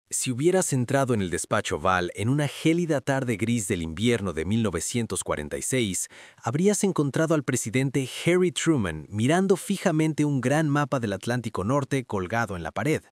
Si hubieras entrado en el despacho Oval en una gélida tarde gris del invierno de 1946, habrías encontrado al presidente Harry Truman mirando fijamente un gran mapa del Atlántico Norte colgado en la pared.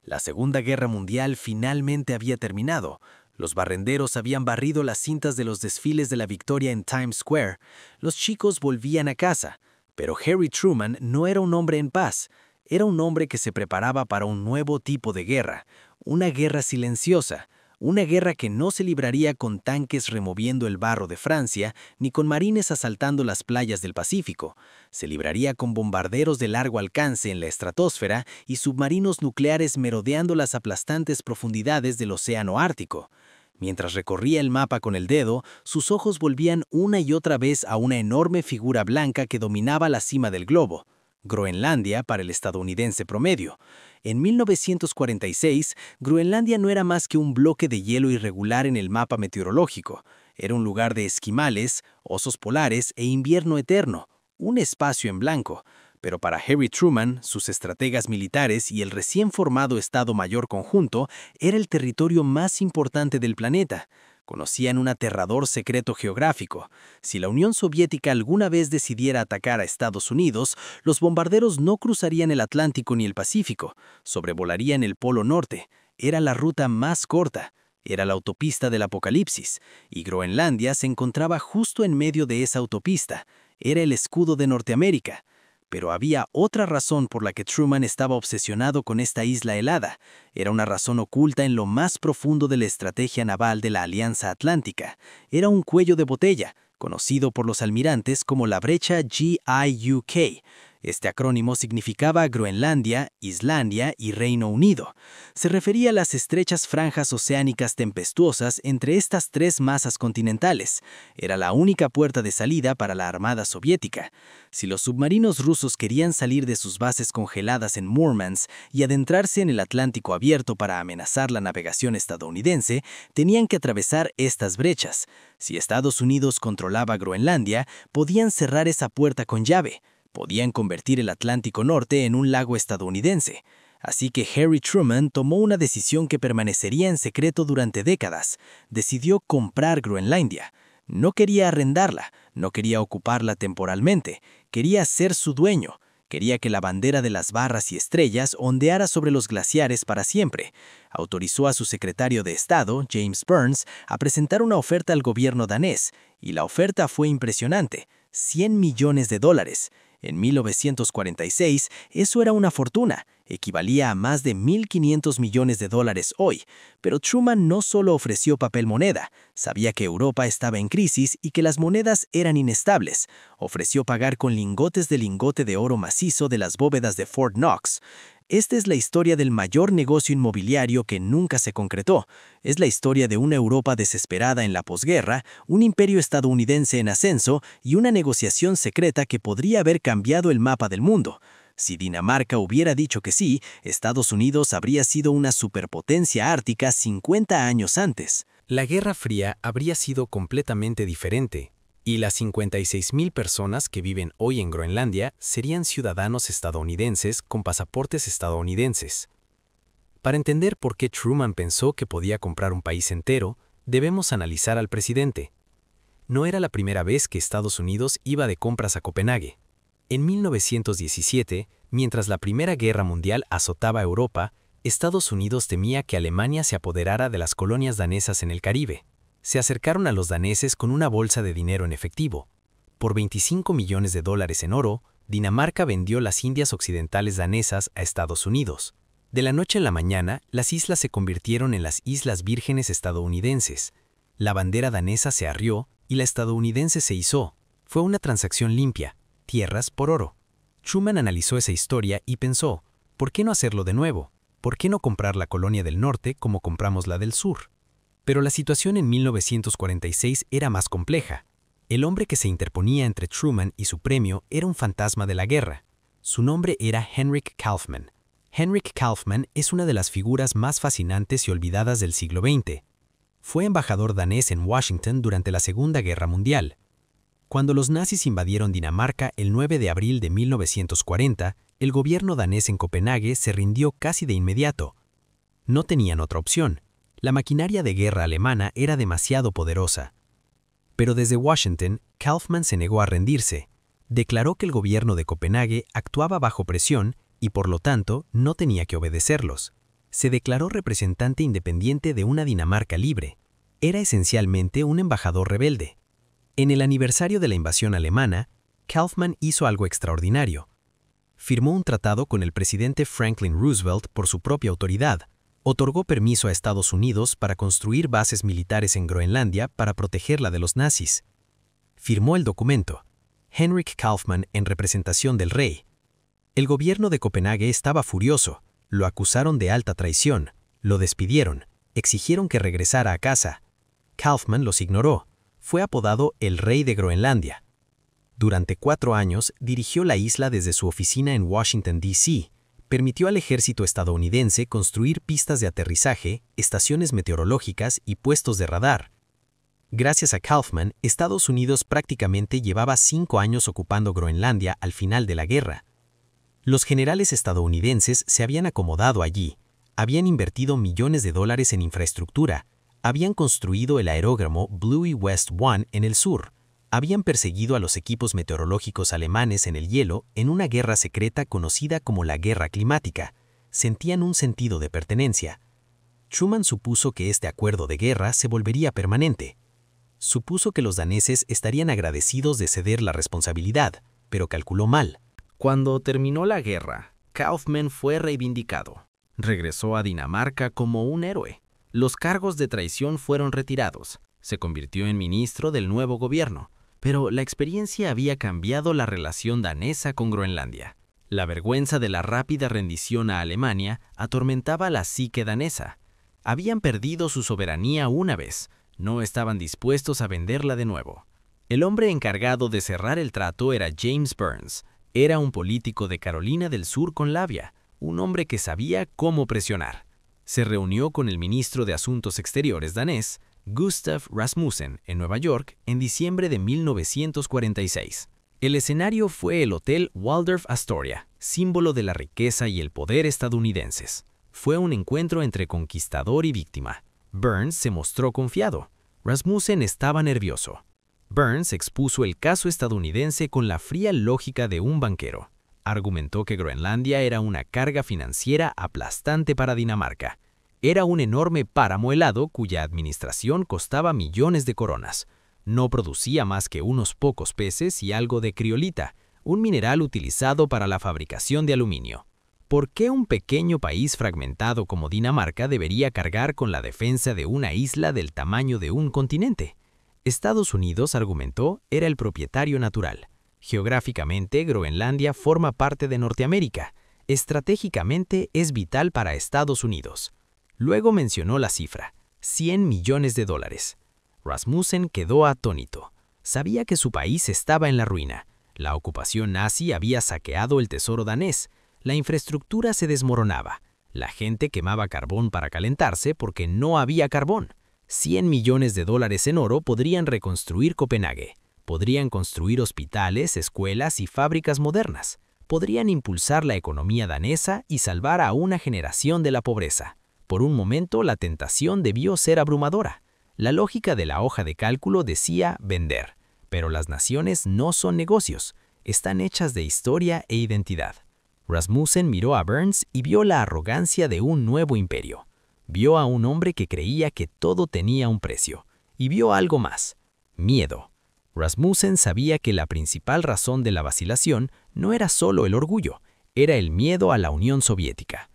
La Segunda Guerra Mundial finalmente había terminado. Los barrenderos habían barrido las cintas de los desfiles de la victoria en Times Square. Los chicos volvían a casa. Pero Harry Truman no era un hombre en paz. Era un hombre que se preparaba para un nuevo tipo de guerra, una guerra silenciosa, una guerra que no se libraría con tanques removiendo el barro de Francia ni con marines asaltando las playas del Pacífico. Se libraría con bombarderos de largo alcance en la estratosfera y submarinos nucleares merodeando las aplastantes profundidades del océano Ártico. Mientras recorría el mapa con el dedo, sus ojos volvían una y otra vez a una enorme figura blanca que dominaba la cima del globo. Groenlandia para el estadounidense promedio. En 1946, Groenlandia no era más que un bloque de hielo irregular en el mapa meteorológico. Era un lugar de esquimales, osos polares e invierno eterno, un espacio en blanco. Pero para Harry Truman, sus estrategas militares y el recién formado Estado Mayor Conjunto, era el territorio más importante del planeta. Conocían un aterrador secreto geográfico. Si la Unión Soviética alguna vez decidiera atacar a Estados Unidos, los bombarderos no cruzarían el Atlántico ni el Pacífico, sobrevolarían el Polo Norte. Era la ruta más corta. Era la autopista del apocalipsis, y Groenlandia se encontraba justo en medio de esa autopista. Era el escudo de Norteamérica. Pero había otra razón por la que Truman estaba obsesionado con esta isla helada. Era una razón oculta en lo más profundo de la estrategia naval de la Alianza Atlántica. Era un cuello de botella, conocido por los almirantes como la brecha GIUK. Este acrónimo significaba Groenlandia, Islandia y Reino Unido. Se refería a las estrechas franjas oceánicas tempestuosas entre estas tres masas continentales. Era la única puerta de salida para la Armada Soviética. Si los submarinos rusos querían salir de sus bases congeladas en Murmansk y adentrarse en el Atlántico abierto para amenazar la navegación estadounidense, tenían que atravesar estas brechas. Si Estados Unidos controlaba Groenlandia, podían cerrar esa puerta con llave. Podían convertir el Atlántico Norte en un lago estadounidense. Así que Harry Truman tomó una decisión que permanecería en secreto durante décadas. Decidió comprar Groenlandia. No quería arrendarla, no quería ocuparla temporalmente, quería ser su dueño. Quería que la bandera de las barras y estrellas ondeara sobre los glaciares para siempre. Autorizó a su secretario de Estado, James Burns, a presentar una oferta al gobierno danés, y la oferta fue impresionante, $100 millones. En 1946, eso era una fortuna, equivalía a más de $1.500 millones hoy, pero Truman no solo ofreció papel moneda, sabía que Europa estaba en crisis y que las monedas eran inestables, ofreció pagar con lingotes de lingote de oro macizo de las bóvedas de Fort Knox. Esta es la historia del mayor negocio inmobiliario que nunca se concretó. Es la historia de una Europa desesperada en la posguerra, un imperio estadounidense en ascenso y una negociación secreta que podría haber cambiado el mapa del mundo. Si Dinamarca hubiera dicho que sí, Estados Unidos habría sido una superpotencia ártica 50 años antes. La Guerra Fría habría sido completamente diferente, y las 56.000 personas que viven hoy en Groenlandia serían ciudadanos estadounidenses con pasaportes estadounidenses. Para entender por qué Truman pensó que podía comprar un país entero, debemos analizar al presidente. No era la primera vez que Estados Unidos iba de compras a Copenhague. En 1917, mientras la Primera Guerra Mundial azotaba a Europa, Estados Unidos temía que Alemania se apoderara de las colonias danesas en el Caribe. Se acercaron a los daneses con una bolsa de dinero en efectivo. Por $25 millones en oro, Dinamarca vendió las Indias Occidentales danesas a Estados Unidos. De la noche a la mañana, las islas se convirtieron en las Islas Vírgenes estadounidenses. La bandera danesa se arrió y la estadounidense se izó. Fue una transacción limpia, tierras por oro. Truman analizó esa historia y pensó, ¿por qué no hacerlo de nuevo? ¿Por qué no comprar la colonia del norte como compramos la del sur? Pero la situación en 1946 era más compleja. El hombre que se interponía entre Truman y su premio era un fantasma de la guerra. Su nombre era Henrik Kaufmann. Henrik Kaufmann es una de las figuras más fascinantes y olvidadas del siglo XX. Fue embajador danés en Washington durante la Segunda Guerra Mundial. Cuando los nazis invadieron Dinamarca el 9 de abril de 1940, el gobierno danés en Copenhague se rindió casi de inmediato. No tenían otra opción. La maquinaria de guerra alemana era demasiado poderosa. Pero desde Washington, Kaufmann se negó a rendirse. Declaró que el gobierno de Copenhague actuaba bajo presión y por lo tanto no tenía que obedecerlos. Se declaró representante independiente de una Dinamarca libre. Era esencialmente un embajador rebelde. En el aniversario de la invasión alemana, Kaufmann hizo algo extraordinario. Firmó un tratado con el presidente Franklin Roosevelt por su propia autoridad. Otorgó permiso a Estados Unidos para construir bases militares en Groenlandia para protegerla de los nazis. Firmó el documento. Henrik Kaufmann en representación del rey. El gobierno de Copenhague estaba furioso. Lo acusaron de alta traición. Lo despidieron. Exigieron que regresara a casa. Kaufmann los ignoró. Fue apodado el Rey de Groenlandia. Durante 4 años dirigió la isla desde su oficina en Washington, D.C. Permitió al ejército estadounidense construir pistas de aterrizaje, estaciones meteorológicas y puestos de radar. Gracias a Kaufmann, Estados Unidos prácticamente llevaba 5 años ocupando Groenlandia al final de la guerra. Los generales estadounidenses se habían acomodado allí, habían invertido millones de dólares en infraestructura, habían construido el aeródromo Bluey West One en el sur, habían perseguido a los equipos meteorológicos alemanes en el hielo en una guerra secreta conocida como la Guerra Climática. Sentían un sentido de pertenencia. Truman supuso que este acuerdo de guerra se volvería permanente. Supuso que los daneses estarían agradecidos de ceder la responsabilidad, pero calculó mal. Cuando terminó la guerra, Kaufmann fue reivindicado. Regresó a Dinamarca como un héroe. Los cargos de traición fueron retirados. Se convirtió en ministro del nuevo gobierno. Pero la experiencia había cambiado la relación danesa con Groenlandia. La vergüenza de la rápida rendición a Alemania atormentaba la psique danesa. Habían perdido su soberanía una vez. No estaban dispuestos a venderla de nuevo. El hombre encargado de cerrar el trato era James Burns. Era un político de Carolina del Sur con labia, un hombre que sabía cómo presionar. Se reunió con el ministro de Asuntos Exteriores danés, Gustav Rasmussen, en Nueva York en diciembre de 1946. El escenario fue el Hotel Waldorf Astoria, símbolo de la riqueza y el poder estadounidenses. Fue un encuentro entre conquistador y víctima. Burns se mostró confiado. Rasmussen estaba nervioso. Burns expuso el caso estadounidense con la fría lógica de un banquero. Argumentó que Groenlandia era una carga financiera aplastante para Dinamarca. Era un enorme páramo helado cuya administración costaba millones de coronas. No producía más que unos pocos peces y algo de criolita, un mineral utilizado para la fabricación de aluminio. ¿Por qué un pequeño país fragmentado como Dinamarca debería cargar con la defensa de una isla del tamaño de un continente? Estados Unidos, argumentó, era el propietario natural. Geográficamente, Groenlandia forma parte de Norteamérica. Estratégicamente, es vital para Estados Unidos. Luego mencionó la cifra, $100 millones. Rasmussen quedó atónito. Sabía que su país estaba en la ruina. La ocupación nazi había saqueado el tesoro danés. La infraestructura se desmoronaba. La gente quemaba carbón para calentarse porque no había carbón. $100 millones en oro podrían reconstruir Copenhague. Podrían construir hospitales, escuelas y fábricas modernas. Podrían impulsar la economía danesa y salvar a una generación de la pobreza. Por un momento, la tentación debió ser abrumadora. La lógica de la hoja de cálculo decía vender. Pero las naciones no son negocios. Están hechas de historia e identidad. Rasmussen miró a Burns y vio la arrogancia de un nuevo imperio. Vio a un hombre que creía que todo tenía un precio. Y vio algo más. Miedo. Rasmussen sabía que la principal razón de la vacilación no era solo el orgullo, era el miedo a la Unión Soviética.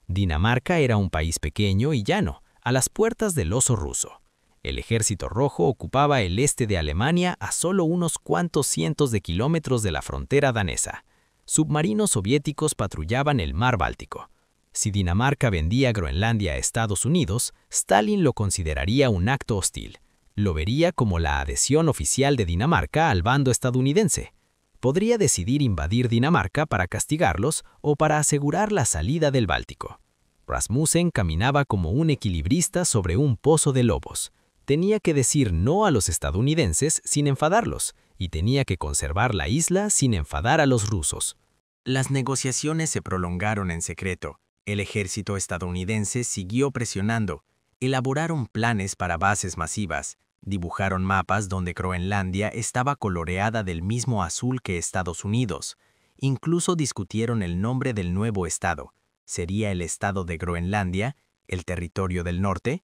Dinamarca era un país pequeño y llano, a las puertas del oso ruso. El Ejército Rojo ocupaba el este de Alemania a solo unos cuantos cientos de kilómetros de la frontera danesa. Submarinos soviéticos patrullaban el mar Báltico. Si Dinamarca vendía Groenlandia a Estados Unidos, Stalin lo consideraría un acto hostil. Lo vería como la adhesión oficial de Dinamarca al bando estadounidense. Podría decidir invadir Dinamarca para castigarlos o para asegurar la salida del Báltico. Rasmussen caminaba como un equilibrista sobre un pozo de lobos. Tenía que decir no a los estadounidenses sin enfadarlos, y tenía que conservar la isla sin enfadar a los rusos. Las negociaciones se prolongaron en secreto, El ejército estadounidense siguió presionando. Elaboraron planes para bases masivas. Dibujaron mapas donde Groenlandia estaba coloreada del mismo azul que Estados Unidos. Incluso discutieron el nombre del nuevo estado. ¿Sería el estado de Groenlandia, el territorio del norte?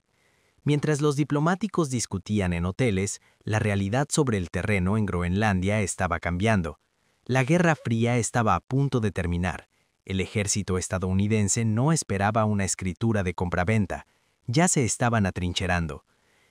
Mientras los diplomáticos discutían en hoteles, la realidad sobre el terreno en Groenlandia estaba cambiando. La Guerra Fría estaba a punto de terminar. El ejército estadounidense no esperaba una escritura de compraventa. Ya se estaban atrincherando.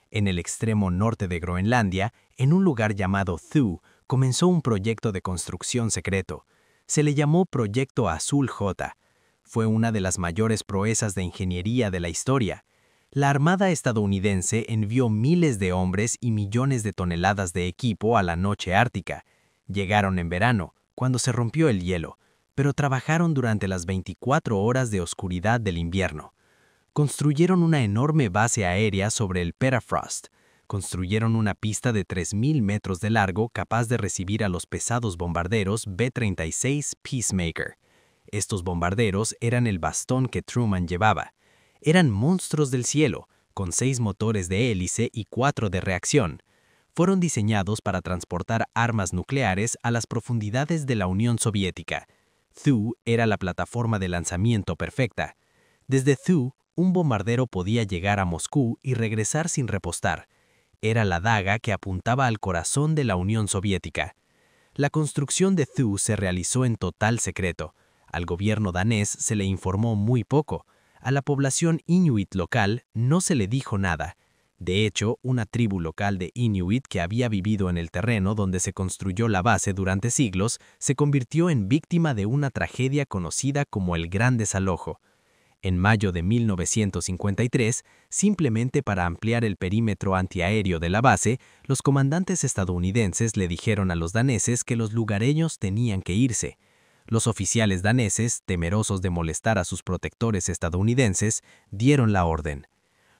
En el extremo norte de Groenlandia, en un lugar llamado Thule, comenzó un proyecto de construcción secreto. Se le llamó Proyecto Azul J. Fue una de las mayores proezas de ingeniería de la historia. La Armada estadounidense envió miles de hombres y millones de toneladas de equipo a la noche ártica. Llegaron en verano, cuando se rompió el hielo, pero trabajaron durante las 24 horas de oscuridad del invierno. Construyeron una enorme base aérea sobre el Permafrost. Construyeron una pista de 3.000 metros de largo capaz de recibir a los pesados bombarderos B-36 Peacemaker. Estos bombarderos eran el bastón que Truman llevaba. Eran monstruos del cielo, con 6 motores de hélice y 4 de reacción. Fueron diseñados para transportar armas nucleares a las profundidades de la Unión Soviética. Thule era la plataforma de lanzamiento perfecta. Desde Thule, un bombardero podía llegar a Moscú y regresar sin repostar. Era la daga que apuntaba al corazón de la Unión Soviética. La construcción de Thule se realizó en total secreto. Al gobierno danés se le informó muy poco. A la población inuit local no se le dijo nada. De hecho, una tribu local de inuit que había vivido en el terreno donde se construyó la base durante siglos se convirtió en víctima de una tragedia conocida como el Gran Desalojo. En mayo de 1953, simplemente para ampliar el perímetro antiaéreo de la base, los comandantes estadounidenses le dijeron a los daneses que los lugareños tenían que irse. Los oficiales daneses, temerosos de molestar a sus protectores estadounidenses, dieron la orden.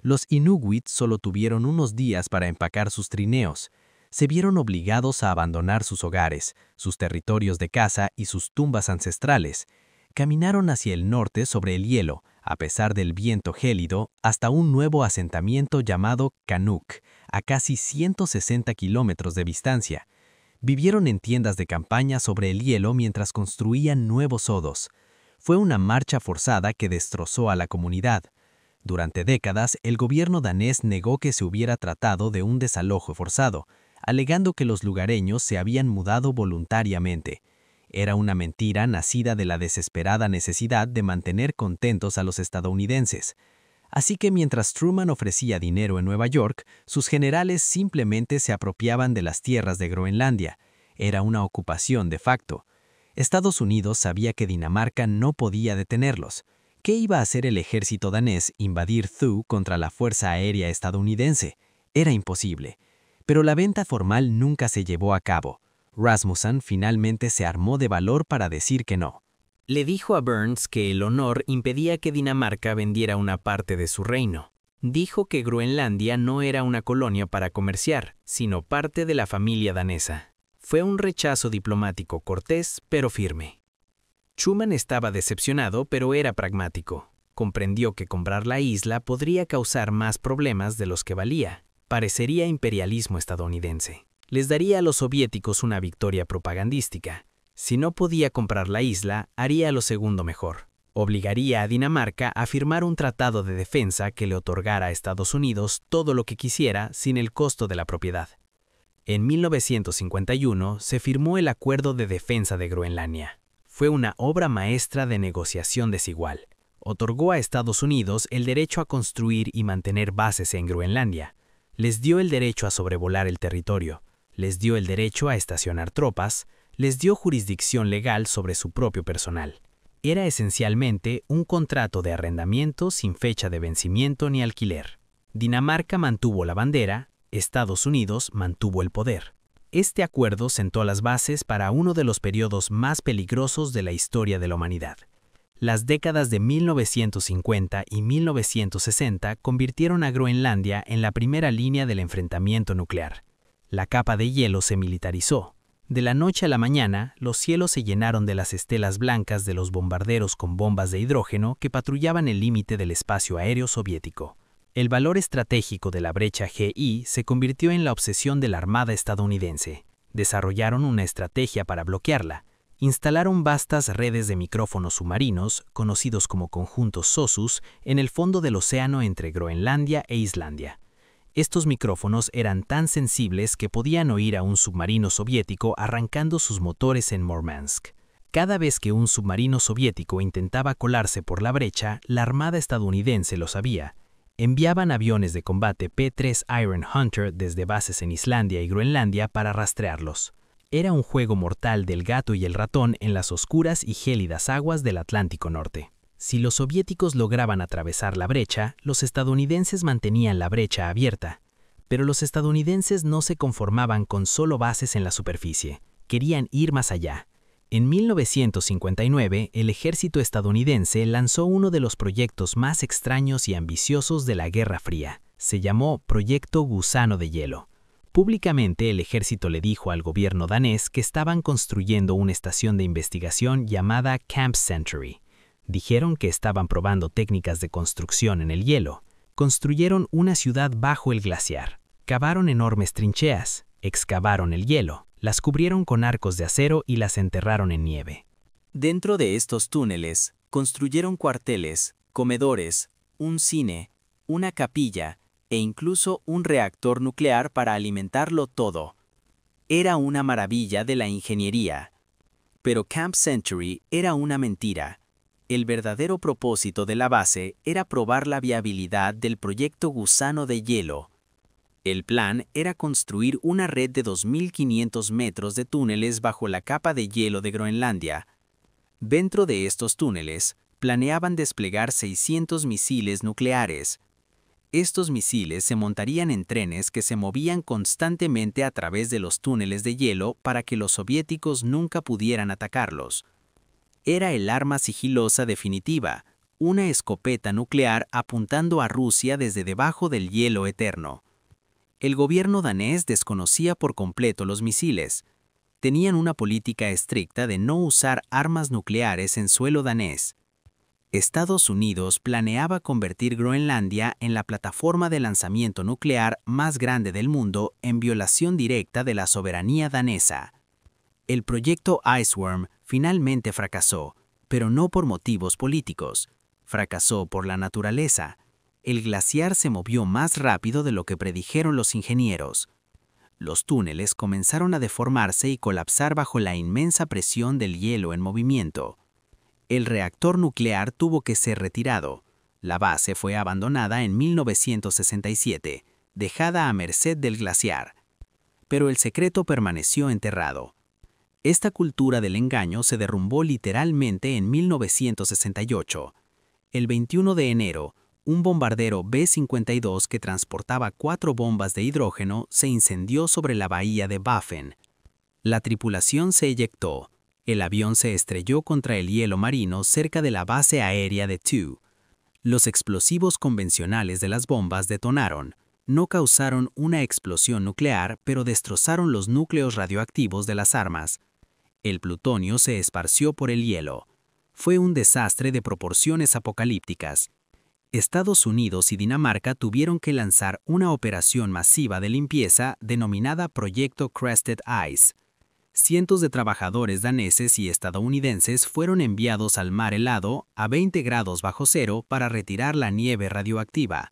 Los inuit solo tuvieron unos días para empacar sus trineos. Se vieron obligados a abandonar sus hogares, sus territorios de caza y sus tumbas ancestrales. Caminaron hacia el norte sobre el hielo, a pesar del viento gélido, hasta un nuevo asentamiento llamado Canuck, a casi 160 kilómetros de distancia. Vivieron en tiendas de campaña sobre el hielo mientras construían nuevos sodos. Fue una marcha forzada que destrozó a la comunidad. Durante décadas, el gobierno danés negó que se hubiera tratado de un desalojo forzado, alegando que los lugareños se habían mudado voluntariamente. Era una mentira nacida de la desesperada necesidad de mantener contentos a los estadounidenses. Así que mientras Truman ofrecía dinero en Nueva York, sus generales simplemente se apropiaban de las tierras de Groenlandia. Era una ocupación de facto. Estados Unidos sabía que Dinamarca no podía detenerlos. ¿Qué iba a hacer el ejército danés invadir Thule contra la Fuerza Aérea estadounidense? Era imposible. Pero la venta formal nunca se llevó a cabo. Rasmussen finalmente se armó de valor para decir que no. Le dijo a Burns que el honor impedía que Dinamarca vendiera una parte de su reino. Dijo que Groenlandia no era una colonia para comerciar, sino parte de la familia danesa. Fue un rechazo diplomático cortés, pero firme. Truman estaba decepcionado, pero era pragmático. Comprendió que comprar la isla podría causar más problemas de los que valía. Parecería imperialismo estadounidense. Les daría a los soviéticos una victoria propagandística. Si no podía comprar la isla, haría lo segundo mejor. Obligaría a Dinamarca a firmar un tratado de defensa que le otorgara a Estados Unidos todo lo que quisiera sin el costo de la propiedad. En 1951 se firmó el Acuerdo de Defensa de Groenlandia. Fue una obra maestra de negociación desigual. Otorgó a Estados Unidos el derecho a construir y mantener bases en Groenlandia. Les dio el derecho a sobrevolar el territorio. Les dio el derecho a estacionar tropas. Les dio jurisdicción legal sobre su propio personal. Era esencialmente un contrato de arrendamiento sin fecha de vencimiento ni alquiler. Dinamarca mantuvo la bandera, Estados Unidos mantuvo el poder. Este acuerdo sentó las bases para uno de los periodos más peligrosos de la historia de la humanidad. Las décadas de 1950 y 1960 convirtieron a Groenlandia en la primera línea del enfrentamiento nuclear. La capa de hielo se militarizó. De la noche a la mañana, los cielos se llenaron de las estelas blancas de los bombarderos con bombas de hidrógeno que patrullaban el límite del espacio aéreo soviético. El valor estratégico de la brecha GI se convirtió en la obsesión de la Armada estadounidense. Desarrollaron una estrategia para bloquearla. Instalaron vastas redes de micrófonos submarinos, conocidos como conjuntos SOSUS, en el fondo del océano entre Groenlandia e Islandia. Estos micrófonos eran tan sensibles que podían oír a un submarino soviético arrancando sus motores en Murmansk. Cada vez que un submarino soviético intentaba colarse por la brecha, la Armada estadounidense lo sabía. Enviaban aviones de combate P-3 Iron Hunter desde bases en Islandia y Groenlandia para rastrearlos. Era un juego mortal del gato y el ratón en las oscuras y gélidas aguas del Atlántico Norte. Si los soviéticos lograban atravesar la brecha, los estadounidenses mantenían la brecha abierta. Pero los estadounidenses no se conformaban con solo bases en la superficie. Querían ir más allá. En 1959, el ejército estadounidense lanzó uno de los proyectos más extraños y ambiciosos de la Guerra Fría. Se llamó Proyecto Gusano de Hielo. Públicamente, el ejército le dijo al gobierno danés que estaban construyendo una estación de investigación llamada Camp Century. Dijeron que estaban probando técnicas de construcción en el hielo. Construyeron una ciudad bajo el glaciar. Cavaron enormes trincheas, excavaron el hielo, las cubrieron con arcos de acero y las enterraron en nieve. Dentro de estos túneles, construyeron cuarteles, comedores, un cine, una capilla e incluso un reactor nuclear para alimentarlo todo. Era una maravilla de la ingeniería. Pero Camp Century era una mentira. El verdadero propósito de la base era probar la viabilidad del proyecto Gusano de Hielo. El plan era construir una red de 2.500 metros de túneles bajo la capa de hielo de Groenlandia. Dentro de estos túneles, planeaban desplegar 600 misiles nucleares. Estos misiles se montarían en trenes que se movían constantemente a través de los túneles de hielo para que los soviéticos nunca pudieran atacarlos. Era el arma sigilosa definitiva, una escopeta nuclear apuntando a Rusia desde debajo del hielo eterno. El gobierno danés desconocía por completo los misiles. Tenían una política estricta de no usar armas nucleares en suelo danés. Estados Unidos planeaba convertir Groenlandia en la plataforma de lanzamiento nuclear más grande del mundo en violación directa de la soberanía danesa. El proyecto Iceworm finalmente fracasó, pero no por motivos políticos. Fracasó por la naturaleza. El glaciar se movió más rápido de lo que predijeron los ingenieros. Los túneles comenzaron a deformarse y colapsar bajo la inmensa presión del hielo en movimiento. El reactor nuclear tuvo que ser retirado. La base fue abandonada en 1967, dejada a merced del glaciar. Pero el secreto permaneció enterrado. Esta cultura del engaño se derrumbó literalmente en 1968. El 21 de enero, un bombardero B-52 que transportaba 4 bombas de hidrógeno se incendió sobre la bahía de Baffin. La tripulación se eyectó. El avión se estrelló contra el hielo marino cerca de la base aérea de Two. Los explosivos convencionales de las bombas detonaron. No causaron una explosión nuclear, pero destrozaron los núcleos radioactivos de las armas. El plutonio se esparció por el hielo. Fue un desastre de proporciones apocalípticas. Estados Unidos y Dinamarca tuvieron que lanzar una operación masiva de limpieza denominada Proyecto Crested Ice. Cientos de trabajadores daneses y estadounidenses fueron enviados al mar helado a 20 grados bajo cero para retirar la nieve radioactiva.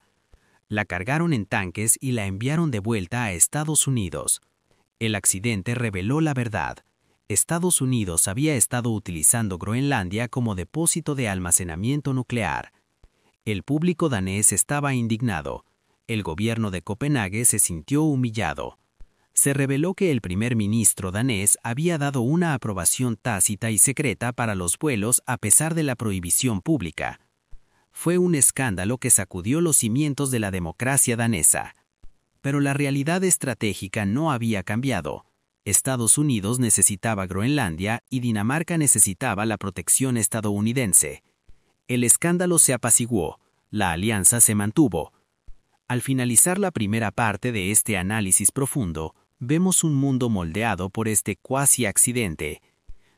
La cargaron en tanques y la enviaron de vuelta a Estados Unidos. El accidente reveló la verdad. Estados Unidos había estado utilizando Groenlandia como depósito de almacenamiento nuclear. El público danés estaba indignado. El gobierno de Copenhague se sintió humillado. Se reveló que el primer ministro danés había dado una aprobación tácita y secreta para los vuelos a pesar de la prohibición pública. Fue un escándalo que sacudió los cimientos de la democracia danesa. Pero la realidad estratégica no había cambiado. Estados Unidos necesitaba Groenlandia y Dinamarca necesitaba la protección estadounidense. El escándalo se apaciguó, la alianza se mantuvo. Al finalizar la primera parte de este análisis profundo, Vemos un mundo moldeado por este cuasi accidente.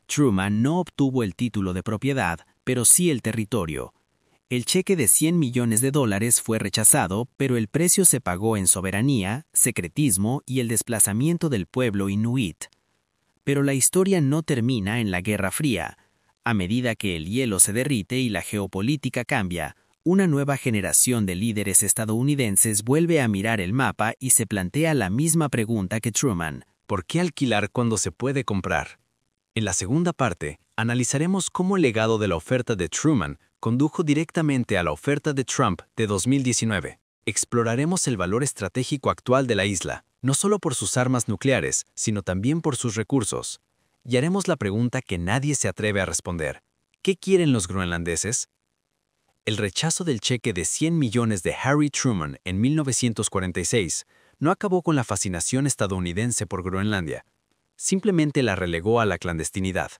Truman no obtuvo el título de propiedad, pero sí el territorio. El cheque de $100 millones fue rechazado, pero el precio se pagó en soberanía, secretismo y el desplazamiento del pueblo inuit. Pero la historia no termina en la Guerra Fría. A medida que el hielo se derrite y la geopolítica cambia, una nueva generación de líderes estadounidenses vuelve a mirar el mapa y se plantea la misma pregunta que Truman. ¿Por qué alquilar cuando se puede comprar? En la segunda parte, analizaremos cómo el legado de la oferta de Truman condujo directamente a la oferta de Trump de 2019. Exploraremos el valor estratégico actual de la isla, no solo por sus armas nucleares, sino también por sus recursos. Y haremos la pregunta que nadie se atreve a responder. ¿Qué quieren los groenlandeses? El rechazo del cheque de $100 millones de Harry Truman en 1946 no acabó con la fascinación estadounidense por Groenlandia. Simplemente la relegó a la clandestinidad.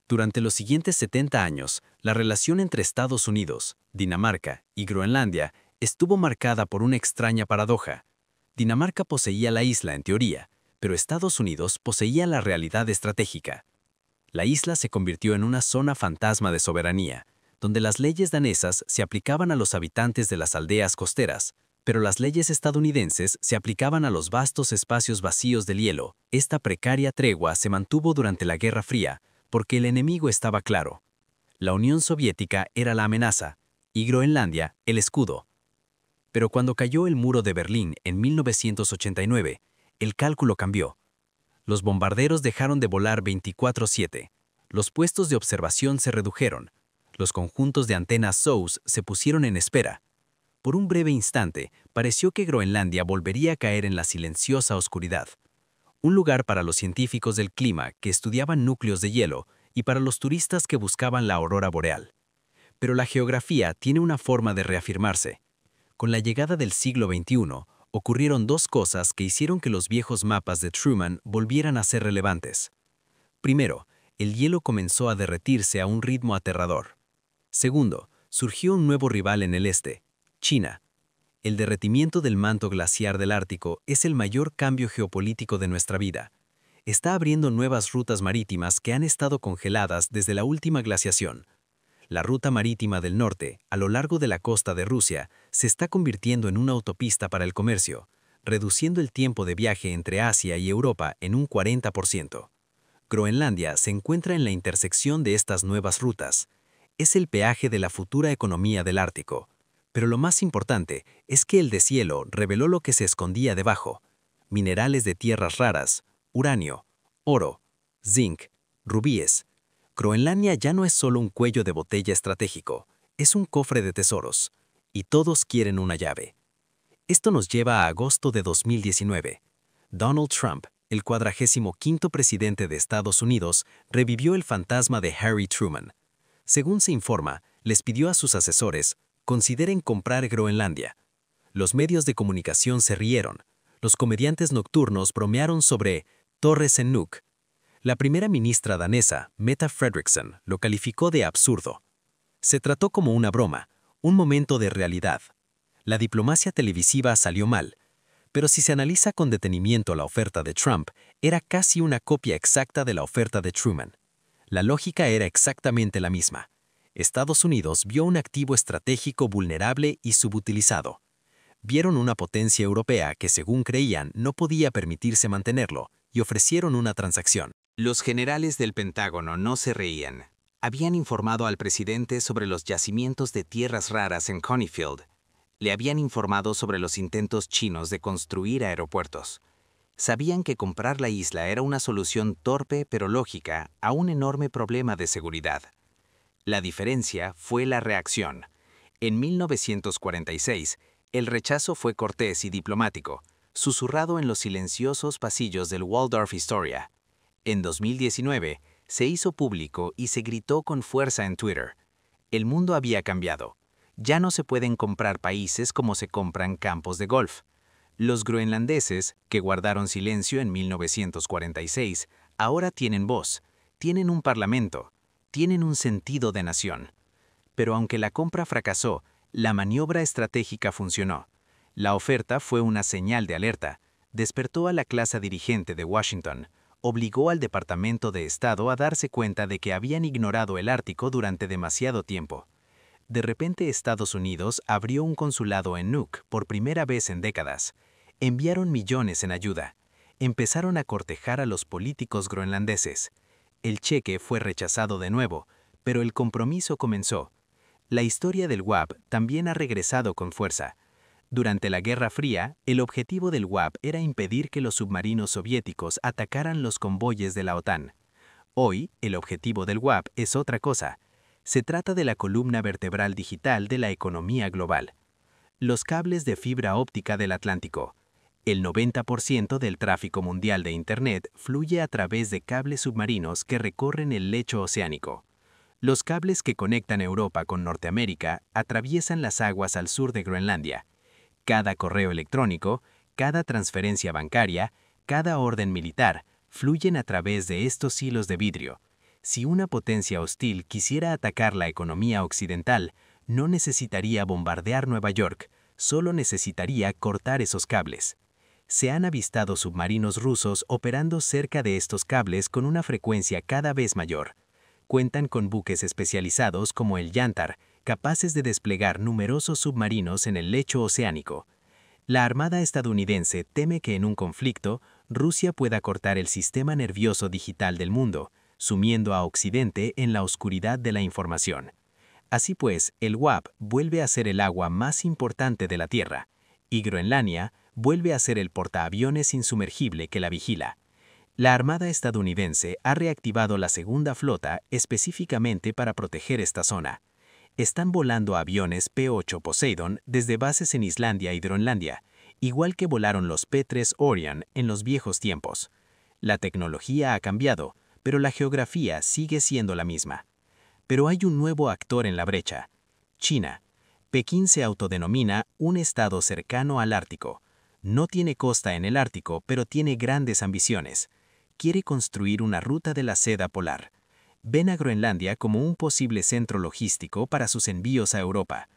Durante los siguientes 70 años, la relación entre Estados Unidos, Dinamarca y Groenlandia estuvo marcada por una extraña paradoja. Dinamarca poseía la isla en teoría, pero Estados Unidos poseía la realidad estratégica. La isla se convirtió en una zona fantasma de soberanía, donde las leyes danesas se aplicaban a los habitantes de las aldeas costeras, pero las leyes estadounidenses se aplicaban a los vastos espacios vacíos del hielo. Esta precaria tregua se mantuvo durante la Guerra Fría, porque el enemigo estaba claro. La Unión Soviética era la amenaza, y Groenlandia el escudo. Pero cuando cayó el muro de Berlín en 1989, el cálculo cambió. Los bombarderos dejaron de volar 24/7, los puestos de observación se redujeron, los conjuntos de antenas SOS se pusieron en espera. Por un breve instante, pareció que Groenlandia volvería a caer en la silenciosa oscuridad. Un lugar para los científicos del clima que estudiaban núcleos de hielo y para los turistas que buscaban la aurora boreal. Pero la geografía tiene una forma de reafirmarse. Con la llegada del siglo XXI, ocurrieron dos cosas que hicieron que los viejos mapas de Truman volvieran a ser relevantes. Primero, el hielo comenzó a derretirse a un ritmo aterrador. Segundo, surgió un nuevo rival en el este, China. El derretimiento del manto glaciar del Ártico es el mayor cambio geopolítico de nuestra vida. Está abriendo nuevas rutas marítimas que han estado congeladas desde la última glaciación. La ruta marítima del norte, a lo largo de la costa de Rusia, se está convirtiendo en una autopista para el comercio, reduciendo el tiempo de viaje entre Asia y Europa en un 40%. Groenlandia se encuentra en la intersección de estas nuevas rutas. Es el peaje de la futura economía del Ártico. Pero lo más importante es que el deshielo reveló lo que se escondía debajo. Minerales de tierras raras, uranio, oro, zinc, rubíes. Groenlandia ya no es solo un cuello de botella estratégico, es un cofre de tesoros. Y todos quieren una llave. Esto nos lleva a agosto de 2019. Donald Trump, el 45º presidente de Estados Unidos, revivió el fantasma de Harry Truman. Según se informa, les pidió a sus asesores consideren comprar Groenlandia. Los medios de comunicación se rieron. Los comediantes nocturnos bromearon sobre Torres en Nuuk. La primera ministra danesa, Mette Frederiksen, lo calificó de absurdo. Se trató como una broma, un momento de realidad. La diplomacia televisiva salió mal, pero si se analiza con detenimiento la oferta de Trump, era casi una copia exacta de la oferta de Truman. La lógica era exactamente la misma. Estados Unidos vio un activo estratégico vulnerable y subutilizado. Vieron una potencia europea que, según creían, no podía permitirse mantenerlo, y ofrecieron una transacción. Los generales del Pentágono no se reían. Habían informado al presidente sobre los yacimientos de tierras raras en Coneyfield. Le habían informado sobre los intentos chinos de construir aeropuertos. Sabían que comprar la isla era una solución torpe pero lógica a un enorme problema de seguridad. La diferencia fue la reacción. En 1946, el rechazo fue cortés y diplomático, susurrado en los silenciosos pasillos del Waldorf Astoria. En 2019, se hizo público y se gritó con fuerza en Twitter. El mundo había cambiado. Ya no se pueden comprar países como se compran campos de golf. Los groenlandeses, que guardaron silencio en 1946, ahora tienen voz, tienen un parlamento, tienen un sentido de nación. Pero aunque la compra fracasó, la maniobra estratégica funcionó. La oferta fue una señal de alerta. despertó a la clase dirigente de Washington, obligó al Departamento de Estado a darse cuenta de que habían ignorado el Ártico durante demasiado tiempo. De repente Estados Unidos abrió un consulado en Nuuk por primera vez en décadas. Enviaron millones en ayuda. Empezaron a cortejar a los políticos groenlandeses. El cheque fue rechazado de nuevo, pero el compromiso comenzó. La historia del WAP también ha regresado con fuerza. Durante la Guerra Fría, el objetivo del WAP era impedir que los submarinos soviéticos atacaran los convoyes de la OTAN. Hoy, el objetivo del WAP es otra cosa. Se trata de la columna vertebral digital de la economía global. Los cables de fibra óptica del Atlántico. El 90% del tráfico mundial de Internet fluye a través de cables submarinos que recorren el lecho oceánico. Los cables que conectan Europa con Norteamérica atraviesan las aguas al sur de Groenlandia. Cada correo electrónico, cada transferencia bancaria, cada orden militar fluyen a través de estos hilos de vidrio. Si una potencia hostil quisiera atacar la economía occidental, no necesitaría bombardear Nueva York, solo necesitaría cortar esos cables. Se han avistado submarinos rusos operando cerca de estos cables con una frecuencia cada vez mayor. Cuentan con buques especializados como el Yantar, capaces de desplegar numerosos submarinos en el lecho oceánico. La Armada estadounidense teme que en un conflicto, Rusia pueda cortar el sistema nervioso digital del mundo, sumiendo a Occidente en la oscuridad de la información. Así pues, el WAP vuelve a ser el agua más importante de la Tierra, y Groenlandia vuelve a ser el portaaviones insumergible que la vigila. La Armada estadounidense ha reactivado la segunda flota específicamente para proteger esta zona. Están volando aviones P-8 Poseidon desde bases en Islandia y Groenlandia, igual que volaron los P-3 Orion en los viejos tiempos. La tecnología ha cambiado, pero la geografía sigue siendo la misma. Pero hay un nuevo actor en la brecha: China. Pekín se autodenomina un estado cercano al Ártico. No tiene costa en el Ártico, pero tiene grandes ambiciones. Quiere construir una ruta de la seda polar. Ven a Groenlandia como un posible centro logístico para sus envíos a Europa.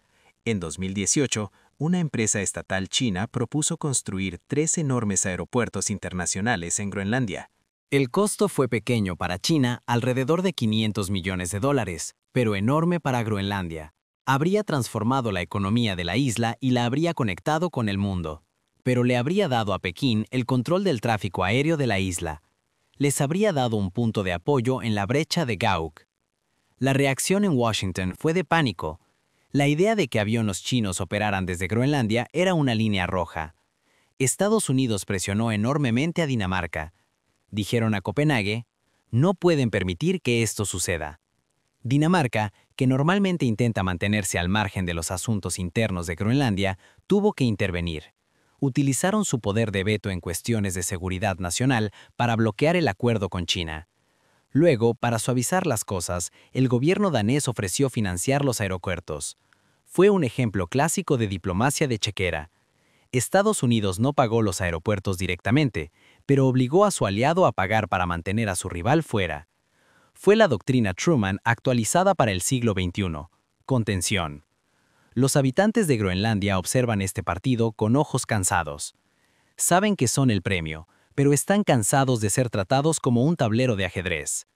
En 2018, una empresa estatal china propuso construir 3 enormes aeropuertos internacionales en Groenlandia. El costo fue pequeño para China, alrededor de $500 millones, pero enorme para Groenlandia. Habría transformado la economía de la isla y la habría conectado con el mundo. Pero le habría dado a Pekín el control del tráfico aéreo de la isla. Les habría dado un punto de apoyo en la brecha de Gauck. La reacción en Washington fue de pánico. La idea de que aviones chinos operaran desde Groenlandia era una línea roja. Estados Unidos presionó enormemente a Dinamarca. Dijeron a Copenhague: no pueden permitir que esto suceda. Dinamarca, que normalmente intenta mantenerse al margen de los asuntos internos de Groenlandia, tuvo que intervenir. Utilizaron su poder de veto en cuestiones de seguridad nacional para bloquear el acuerdo con China. Luego, para suavizar las cosas, el gobierno danés ofreció financiar los aeropuertos. Fue un ejemplo clásico de diplomacia de chequera. Estados Unidos no pagó los aeropuertos directamente, pero obligó a su aliado a pagar para mantener a su rival fuera. Fue la doctrina Truman actualizada para el siglo XXI. Contención. Los habitantes de Groenlandia observan este partido con ojos cansados. Saben que son el premio, pero están cansados de ser tratados como un tablero de ajedrez.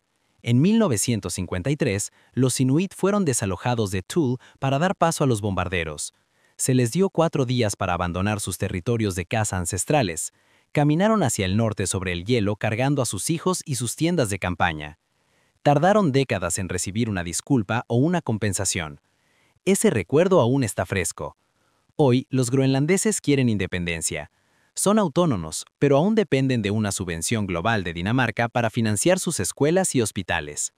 En 1953, los Inuit fueron desalojados de Thule para dar paso a los bombarderos. Se les dio 4 días para abandonar sus territorios de caza ancestrales. Caminaron hacia el norte sobre el hielo cargando a sus hijos y sus tiendas de campaña. Tardaron décadas en recibir una disculpa o una compensación. Ese recuerdo aún está fresco. Hoy, los groenlandeses quieren independencia. Son autónomos, pero aún dependen de una subvención global de Dinamarca para financiar sus escuelas y hospitales.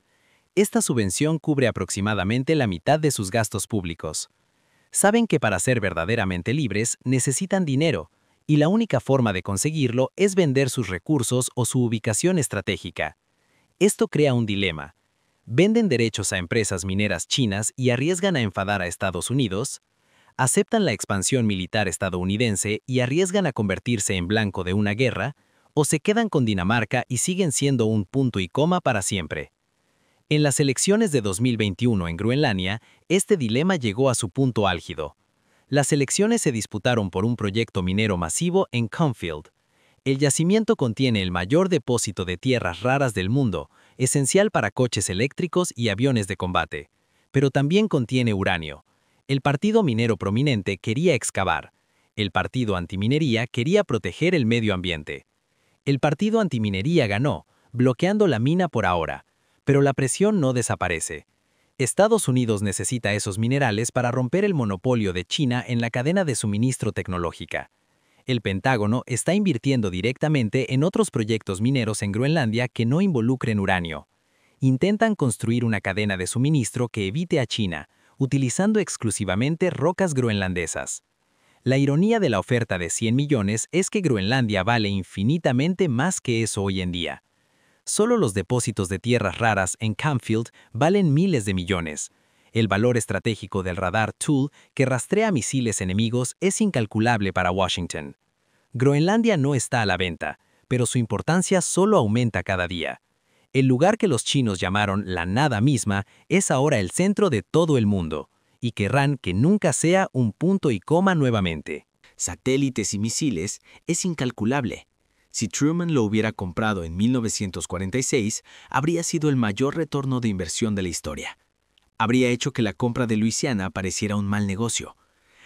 Esta subvención cubre aproximadamente la mitad de sus gastos públicos. Saben que para ser verdaderamente libres necesitan dinero, y la única forma de conseguirlo es vender sus recursos o su ubicación estratégica. Esto crea un dilema. ¿Venden derechos a empresas mineras chinas y arriesgan a enfadar a Estados Unidos? ¿Aceptan la expansión militar estadounidense y arriesgan a convertirse en blanco de una guerra? ¿O se quedan con Dinamarca y siguen siendo un punto y coma para siempre? En las elecciones de 2021 en Groenlandia, este dilema llegó a su punto álgido. Las elecciones se disputaron por un proyecto minero masivo en Cornfield. El yacimiento contiene el mayor depósito de tierras raras del mundo, esencial para coches eléctricos y aviones de combate. Pero también contiene uranio. El partido minero prominente quería excavar. El partido antiminería quería proteger el medio ambiente. El partido antiminería ganó, bloqueando la mina por ahora. Pero la presión no desaparece. Estados Unidos necesita esos minerales para romper el monopolio de China en la cadena de suministro tecnológica. El Pentágono está invirtiendo directamente en otros proyectos mineros en Groenlandia que no involucren uranio. Intentan construir una cadena de suministro que evite a China, utilizando exclusivamente rocas groenlandesas. La ironía de la oferta de 100 millones es que Groenlandia vale infinitamente más que eso hoy en día. Solo los depósitos de tierras raras en Camfield valen miles de millones. El valor estratégico del radar Tool, que rastrea misiles enemigos, es incalculable para Washington. Groenlandia no está a la venta, pero su importancia solo aumenta cada día. El lugar que los chinos llamaron la nada misma es ahora el centro de todo el mundo, y querrán que nunca sea un punto y coma nuevamente. Satélites y misiles es incalculable. Si Truman lo hubiera comprado en 1946, habría sido el mayor retorno de inversión de la historia. Habría hecho que la compra de Luisiana pareciera un mal negocio.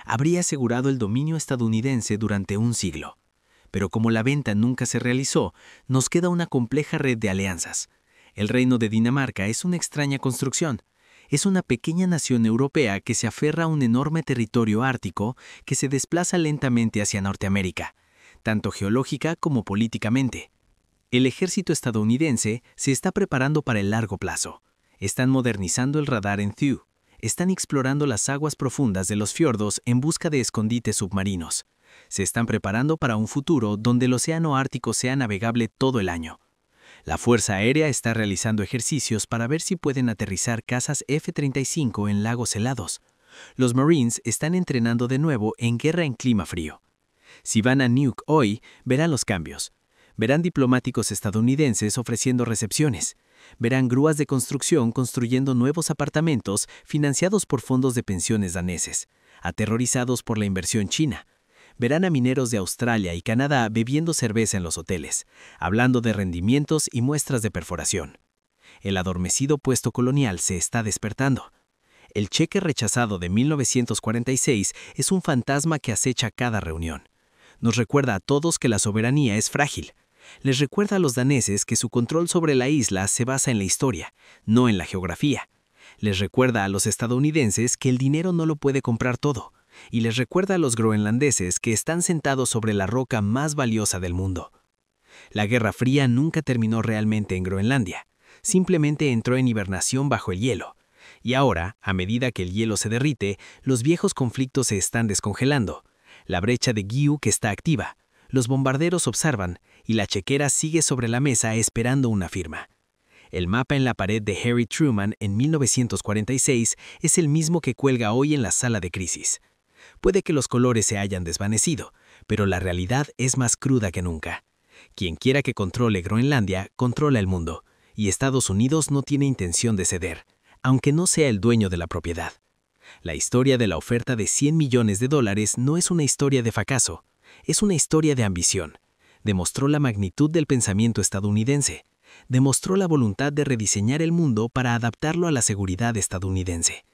Habría asegurado el dominio estadounidense durante un siglo. Pero como la venta nunca se realizó, nos queda una compleja red de alianzas. El reino de Dinamarca es una extraña construcción. Es una pequeña nación europea que se aferra a un enorme territorio ártico que se desplaza lentamente hacia Norteamérica, tanto geológica como políticamente. El ejército estadounidense se está preparando para el largo plazo. Están modernizando el radar en Thew. Están explorando las aguas profundas de los fiordos en busca de escondites submarinos. Se están preparando para un futuro donde el océano Ártico sea navegable todo el año. La Fuerza Aérea está realizando ejercicios para ver si pueden aterrizar cazas F-35 en lagos helados. Los Marines están entrenando de nuevo en guerra en clima frío. Si van a Nuuk hoy, verán los cambios. Verán diplomáticos estadounidenses ofreciendo recepciones. Verán grúas de construcción construyendo nuevos apartamentos financiados por fondos de pensiones daneses, aterrorizados por la inversión china. Verán a mineros de Australia y Canadá bebiendo cerveza en los hoteles, hablando de rendimientos y muestras de perforación. El adormecido puesto colonial se está despertando. El cheque rechazado de 1946 es un fantasma que acecha cada reunión. Nos recuerda a todos que la soberanía es frágil. Les recuerda a los daneses que su control sobre la isla se basa en la historia, no en la geografía. Les recuerda a los estadounidenses que el dinero no lo puede comprar todo. Y les recuerda a los groenlandeses que están sentados sobre la roca más valiosa del mundo. La Guerra Fría nunca terminó realmente en Groenlandia. Simplemente entró en hibernación bajo el hielo. Y ahora, a medida que el hielo se derrite, los viejos conflictos se están descongelando. La brecha de Giuk está activa. Los bombarderos observan y la chequera sigue sobre la mesa esperando una firma. El mapa en la pared de Harry Truman en 1946 es el mismo que cuelga hoy en la sala de crisis. Puede que los colores se hayan desvanecido, pero la realidad es más cruda que nunca. Quien quiera que controle Groenlandia, controla el mundo, y Estados Unidos no tiene intención de ceder, aunque no sea el dueño de la propiedad. La historia de la oferta de $100 millones no es una historia de fracaso, es una historia de ambición. Demostró la magnitud del pensamiento estadounidense. Demostró la voluntad de rediseñar el mundo para adaptarlo a la seguridad estadounidense.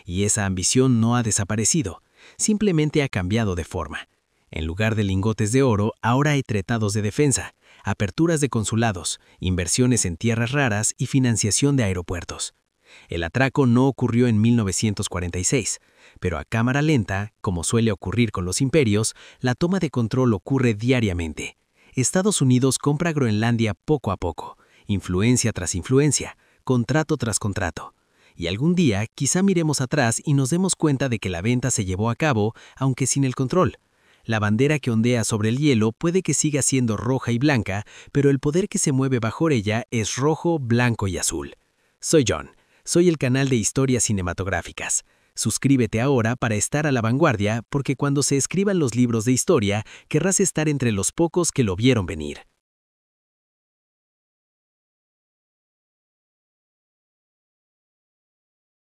Y esa ambición no ha desaparecido, simplemente ha cambiado de forma. En lugar de lingotes de oro, ahora hay tratados de defensa, aperturas de consulados, inversiones en tierras raras y financiación de aeropuertos. El atraco no ocurrió en 1946, pero a cámara lenta, como suele ocurrir con los imperios, la toma de control ocurre diariamente. Estados Unidos compra Groenlandia poco a poco, influencia tras influencia, contrato tras contrato. Y algún día quizá miremos atrás y nos demos cuenta de que la venta se llevó a cabo, aunque sin el control. La bandera que ondea sobre el hielo puede que siga siendo roja y blanca, pero el poder que se mueve bajo ella es rojo, blanco y azul. Soy John. Soy el canal de historias cinematográficas. Suscríbete ahora para estar a la vanguardia, porque cuando se escriban los libros de historia, querrás estar entre los pocos que lo vieron venir.